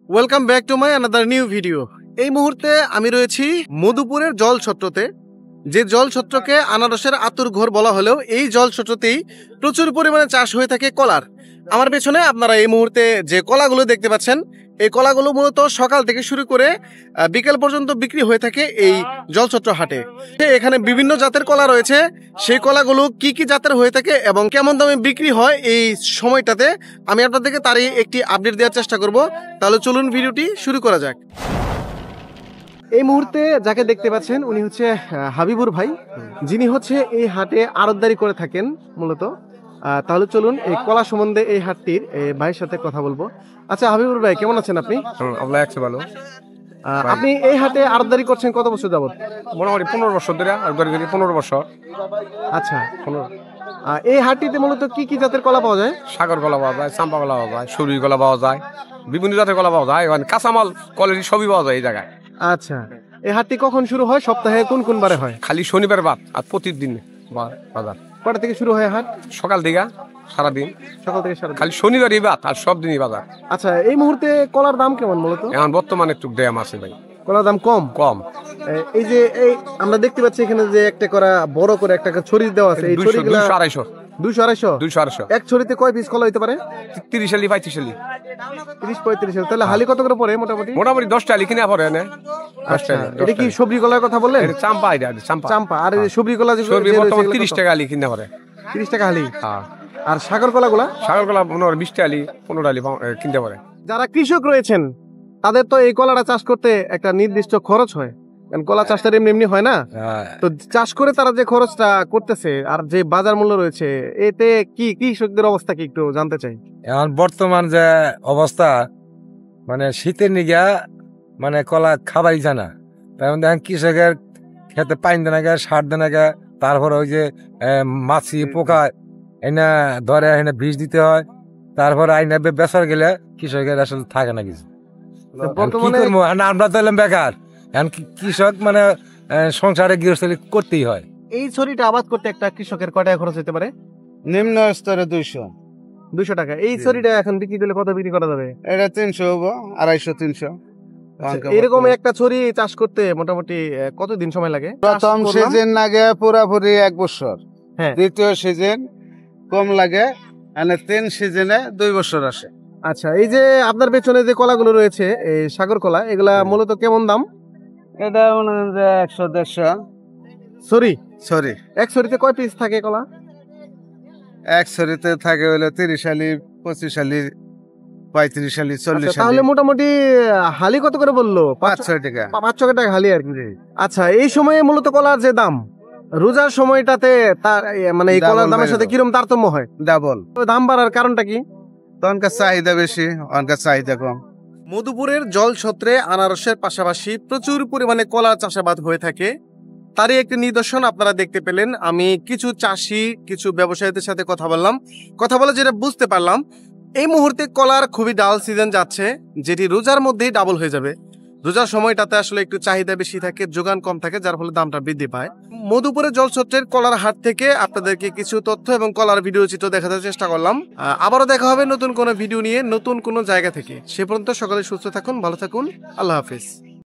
Welcome back to my another new video. এই মুহূর্তে আমি রয়েছি মধুপুরের জলছত্রতে, যে জলছত্রকে আনারসের আতুর ঘর বলা হলেও এই জলছত্রতেই প্রচুর পরিমাণে চাষ হয়ে থাকে কলার। আমার পেছনে আপনারা এই মুহূর্তে যে কলাগুলো দেখতে পাচ্ছেন, এই কলাগুলো মূলত সকাল থেকে শুরু করে বিকেল পর্যন্ত বিক্রি হয়ে থাকে এই জলছত্র হাটে। এখানে বিভিন্ন জাতের কলা রয়েছে, সেই কলাগুলো কি কি জাতের হয়ে থাকে এবং কেমন দামে বিক্রি হয় এই সময়টাতে আমি আপনাদেরকে তারই একটি আপডেট দেওয়ার চেষ্টা করব। তাহলে চলুন ভিডিওটি শুরু করা যাক। এই মুহূর্তে যাকে দেখতে পাচ্ছেন উনি হচ্ছে হাবিবুর ভাই, যিনি হচ্ছে এই হাটে আড়তদারি করে থাকেন মূলত। তাহলে চলুন এই কলা সম্বন্ধে এই হাটটির ভাইয়ের সাথে কথা বলবো। আচ্ছা হাবিবুর ভাই, কেমন আছেন আপনি? আল্লাহ একশো ভালো। আপনি এই হাটে আড়তদারি করছেন কত বছর যাবত? মোটামুটি 15 বছর ধরে, 15 বছর। আচ্ছা, এই হাটটিতে মূলত কি কি জাতের কলা পাওয়া যায়? সাগর কলা পাওয়া যায়, চাম্পা কলা পাওয়া যায়, সুরি কলা পাওয়া যায়, বিভিন্ন জাতের কলা পাওয়া যায়, কাঁচামাল কোয়ালিটি সবই পাওয়া যায় এই জায়গায়। আচ্ছা, এই হাটটি কখন শুরু হয়? সপ্তাহে কোন কোন বারে হয়? খালি শনিবার বাদ, আর প্রতিদিন বাজার। কটা থেকে শুরু হয় হাট? সকাল থেকে সারাদিন, সকাল থেকে সারাদিন। খালি শনিবারই বাদ, আর সব দিনই বাজার। আচ্ছা, এই মুহূর্তে কলার দাম কেমন মূলত? এখন বর্তমানে একটু দাম আছে ভাই, কলার দাম কম। এই যে আমরা দেখতে পাচ্ছি এখানে যে একটা করা বড় করে একটা ছড়ি দেওয়া আছে, এই ছড়িগুলো 200 250 এক ছড়িতে কয় পিস কলা হইতে পারে? 30 আলি 35 আলি 30-35। তাহলে হালি কত করে পড়ে মোটামুটি? 10টা আলি কিনা পড়ে না। এটা কি সবজি কলার কথা বললেন? চাম্পা, চাম্পা। আর এই সবজি কলা যে 30 টাকা আলি কিনা পড়ে। 30 টাকা হালি। হ্যাঁ। আর সাগর কলাগুলা? সাগর কলা 20 আলি 15 আলি কিনতে পারে। যারা কৃষক রয়েছেন তাদের তো এই কলাটা চাষ করতে একটা নির্দিষ্ট খরচ হয়, কারণ কলা চাষটা এমনি হয় না। তো চাষ করে তারা যে খরচটা করতেছে আর যে বাজার মূল্য রয়েছে, এতে কি কৃষকদের অবস্থা কি একটু জানতে চাই। এখন বর্তমান যে অবস্থা, মানে শীতের নিগা মানে কলা খাবারই জানা, তার মধ্যে এখন কৃষকের খেতে পাইন দেনা গে, সার দেনা গে, তারপরে ওই যে মাছি পোকা এনে ধরে এনে বিষ দিতে হয়, তারপরে আইনা বেচার গেলে কৃষকের আসলে থাকে না কিছু। আমরা তো এলাম বেকার, এখন কৃষক মানে সংসারে গৃহস্থলী করতেই হয়। এই ছড়িটা আবাদ করতে একটা কৃষকের কয় টাকা খরচ হতে পারে? নিম্ন স্তরে 200 টাকা। এই ছড়িটা এখন বিক্রি করলে কত বিক্রি করা যাবে? এটা 300 হবো, 250-300। এরকম একটা ছড়ি চাষ করতে মোটামুটি কতদিন সময় লাগে? প্রথম সিজন লাগে পুরাপুরি 1 বছর, দ্বিতীয় সিজন কম লাগে, মানে 3 সিজনে 2 বছর আসে। আচ্ছা, এই যে আপনার পেছনে যে কলাগুলো রয়েছে এই সাগর কলা, এগুলা মূলত কেমন দাম? এটা মনে হয় 100-150 সরি। এক ছড়িতে কয় পিস থাকে কলা? এক ছড়িতে থাকে হলো 30 আলি 25 আলি 35 আলি 40 আলি। তাহলে মোটামুটি হালি কত করে বললো? 500 টাকা। 500 টাকা হালি আর কি। আচ্ছা, এই সময়ে মূলত কলার যে দাম, রোজার সময়টাতে তার মানে এই কলার দামের সাথে কিরকম তারতম্য হয়? ডাবল। দাম বাড়ার কারণটা কি? তখনকার চাহিদা বেশি, অনকার চাহিদা কম। মধুপুরের জলছত্রে আনারসের পাশাপাশি প্রচুর পরিমাণে কলা চাষাবাদ হয়ে থাকে। তারই একটি নিদর্শন আপনারা দেখতে পেলেন। আমি কিছু চাষি, কিছু ব্যবসায়ীদের সাথে কথা বলে যেটা বুঝতে পারলাম, এই মুহূর্তে কলার খুবই ডাল সিজন যাচ্ছে, যেটি রোজার মধ্যেই ডাবল হয়ে যাবে। রোজার সময়টাতে আসলে একটু চাহিদা বেশি থাকে, যোগান কম থাকে, যার ফলে দামটা বৃদ্ধি পায়। মধুপুরের জলছত্রের কলার হাট থেকে আপনাদেরকে কিছু তথ্য এবং কলার ভিডিও চিত্র দেখাতে চেষ্টা করলাম। আবারও দেখা হবে নতুন কোনো ভিডিও নিয়ে, নতুন কোনো জায়গা থেকে। সে পর্যন্ত সকলে সুস্থ থাকুন, ভালো থাকুন, আল্লাহ হাফিজ।